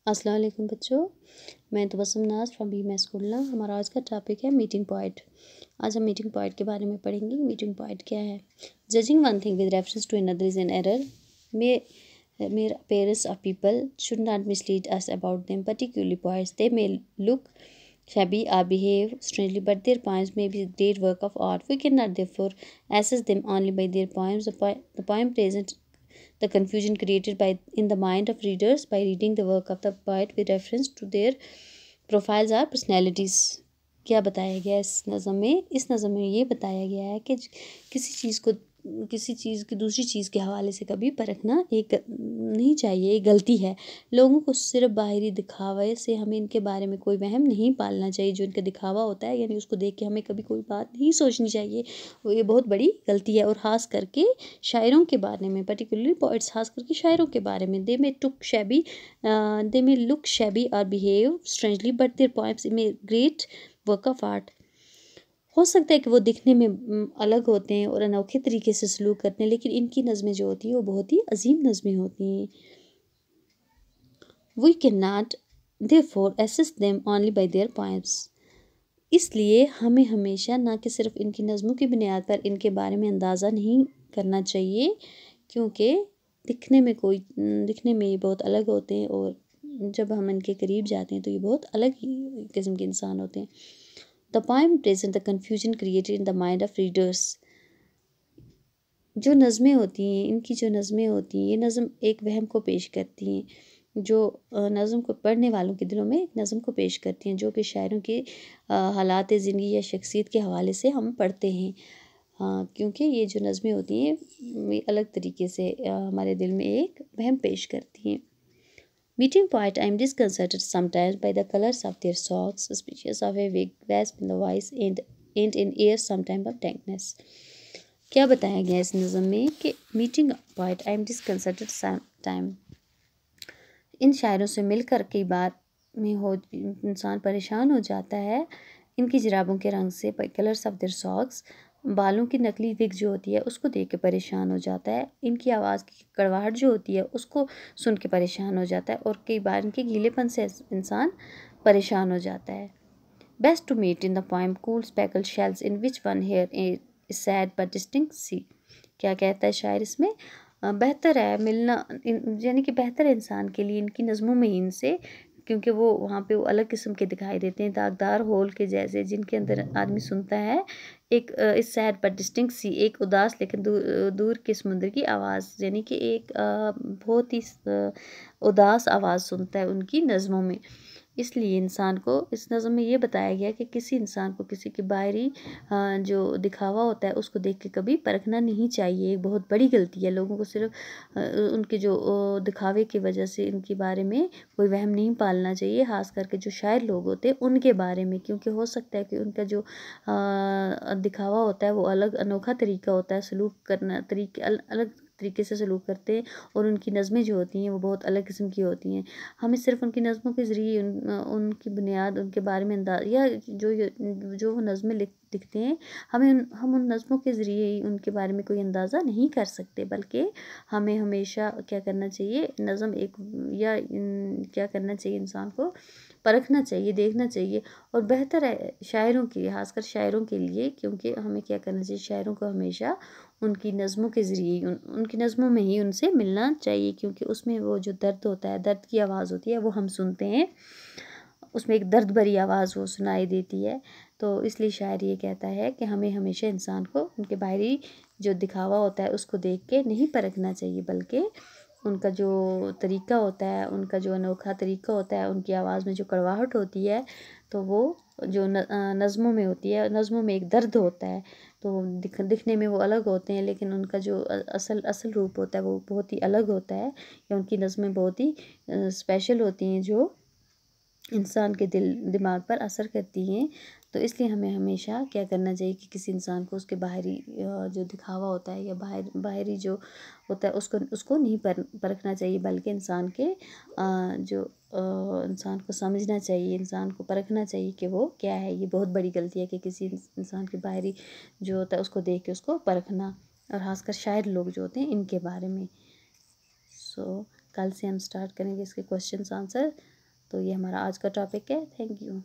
अस्सलाम वालेकुम बच्चों, मैं तबस्सुम नाज़ फ्रॉम BMS स्कूल। हमारा आज का टॉपिक है मीटिंग पॉइंट। आज हम मीटिंग पॉइंट के बारे में पढ़ेंगे। मीटिंग पॉइंट क्या है? Judging one thing with reference to another is an error. Mere appearance of people should not mislead us about them, particularly poets. They may look shabby or behave strangely, but their poems may be great work of art. We cannot therefore assess them only by their poems. The poem presents the confusion created by in the mind of readers by reading the work of the poet with reference to their profiles or personalities. क्या बताया गया इस नज़म में? इस नज़म में ये बताया गया है कि किसी चीज़ की दूसरी चीज़ के हवाले से कभी परखना नहीं चाहिए, ये गलती है। लोगों को सिर्फ बाहरी दिखावे से हमें इनके बारे में कोई वहम नहीं पालना चाहिए। जो इनका दिखावा होता है यानी उसको देख के हमें कभी कोई बात नहीं सोचनी चाहिए, वो ये बहुत बड़ी गलती है। और ख़ास करके शायरों के बारे में, पर्टिकुलरली पोइट्स, ख़ास करके शायरों के बारे में। दे मे लुक शैबी और behave strangely but their poems may great work of art. हो सकता है कि वो दिखने में अलग होते हैं और अनोखे तरीके से सलूक करते हैं, लेकिन इनकी नज़में जो होती हैं वो बहुत ही अजीम नज़में होती हैं। We can not therefore assess them only by their poems. इसलिए हमें हमेशा ना कि सिर्फ इनकी नज़मों की बुनियाद पर इनके बारे में अंदाज़ा नहीं करना चाहिए, क्योंकि दिखने में ये बहुत अलग होते हैं और जब हम इनके करीब जाते हैं तो ये बहुत अलग ही किस्म के इंसान होते हैं। The poem presents the confusion created in the mind of readers. जो नज़में होती हैं, इनकी जो नज़में होती हैं, ये नज़म एक वहम को पेश करती हैं। जो नज़म को पढ़ने वालों के दिलों में एक नज़म को पेश करती हैं, जो कि शायरों के हालात ज़िंदगी या शख्सियत के हवाले से हम पढ़ते हैं। क्योंकि ये जो नज़में होती हैं ये अलग तरीके से हमारे दिल में एक वहम पेश करती हैं। Meeting poet, I am disconcerted sometimes by the colors of their socks, suspicious of a vague grasp in the voice and in air sometimes of dankness. क्या बताया गया इस नज़म में कि meeting point, I am disconcerted sometime. इन शायरों से मिलकर कई बार में हो इंसान परेशान हो जाता है। इनकी जराबों के रंग से, कलर्स ऑफ देयर सॉक्स, बालों की नकली विग जो होती है उसको देख के परेशान हो जाता है। इनकी आवाज़ की कड़वाहट जो होती है उसको सुन के परेशान हो जाता है और कई बार इनके गीलेपन से इंसान परेशान हो जाता है। Best to meet in the poem cool speckled shells in which one hear is sad but distinct sea. क्या कहता है शायर इसमें? बेहतर है मिलना, यानी कि बेहतर है इंसान के लिए इनकी नज़मों में ही इनसे, क्योंकि वो वहाँ पे वो अलग किस्म के दिखाई देते हैं, दागदार होल के जैसे, जिनके अंदर आदमी सुनता है एक इस सैड बट डिस्टिंक्ट सी, एक उदास लेकिन दूर के समुद्र की आवाज़, यानी कि एक बहुत ही उदास आवाज़ सुनता है उनकी नज़मों में। इसलिए इंसान को इस नज़म में ये बताया गया कि किसी इंसान को किसी की बाहरी जो दिखावा होता है उसको देख के कभी परखना नहीं चाहिए। एक बहुत बड़ी गलती है। लोगों को सिर्फ उनके जो दिखावे की वजह से इनके बारे में कोई वहम नहीं पालना चाहिए, ख़ास करके जो शायर लोग होते हैं उनके बारे में, क्योंकि हो सकता है कि उनका जो दिखावा होता है वो अलग अनोखा तरीका होता है, सलूक करना अलग तरीके से सलूक करते हैं और उनकी नज़में जो होती हैं वो बहुत अलग किस्म की होती हैं। हमें सिर्फ उनकी नज़मों के ज़रिए उनकी बुनियाद, उनके बारे में या जो वो नज़में लिखते हैं, हम उन नज़मों के ज़रिए ही उनके बारे में कोई अंदाज़ा नहीं कर सकते, बल्कि हमें हमेशा क्या करना चाहिए, नज़म क्या करना चाहिए, इंसान को परखना चाहिए, देखना चाहिए। और बेहतर है शायरों के लिए, खासकर शायरों के लिए, क्योंकि हमें क्या करना चाहिए, शायरों को हमेशा उनकी नज़मों के ज़रिए उनकी नज़मों में ही उनसे मिलना चाहिए, क्योंकि उसमें वो जो दर्द होता है, दर्द की आवाज़ होती है वो हम सुनते हैं, उसमें एक दर्द भरी आवाज़ वो सुनाई देती है। तो इसलिए शायर ये कहता है कि हमें हमेशा इंसान को उनके बाहरी जो दिखावा होता है उसको देख के नहीं परखना चाहिए, बल्कि उनका जो तरीका होता है, उनका जो अनोखा तरीका होता है, उनकी आवाज़ में जो कड़वाहट होती है, तो वो जो नज़मों में होती है, नज़मों में एक दर्द होता है, तो दिखने में वो अलग होते हैं, लेकिन उनका जो असल रूप होता है वो बहुत ही अलग होता है, या उनकी नज़में बहुत ही स्पेशल होती हैं जो इंसान के दिमाग पर असर करती हैं। तो इसलिए हमें हमेशा क्या करना चाहिए कि किसी इंसान को उसके बाहरी जो दिखावा होता है या बाहरी जो होता है उसको नहीं परखना चाहिए, बल्कि इंसान को समझना चाहिए, इंसान को परखना चाहिए कि वो क्या है। ये बहुत बड़ी गलती है कि किसी इंसान के बाहरी जो होता है उसको देख के उसको परखना, और ख़ासकर शायर लोग जो होते हैं इनके बारे में। कल से हम स्टार्ट करेंगे इसके क्वेश्चन आंसर। तो ये हमारा आज का टॉपिक है। Thank you.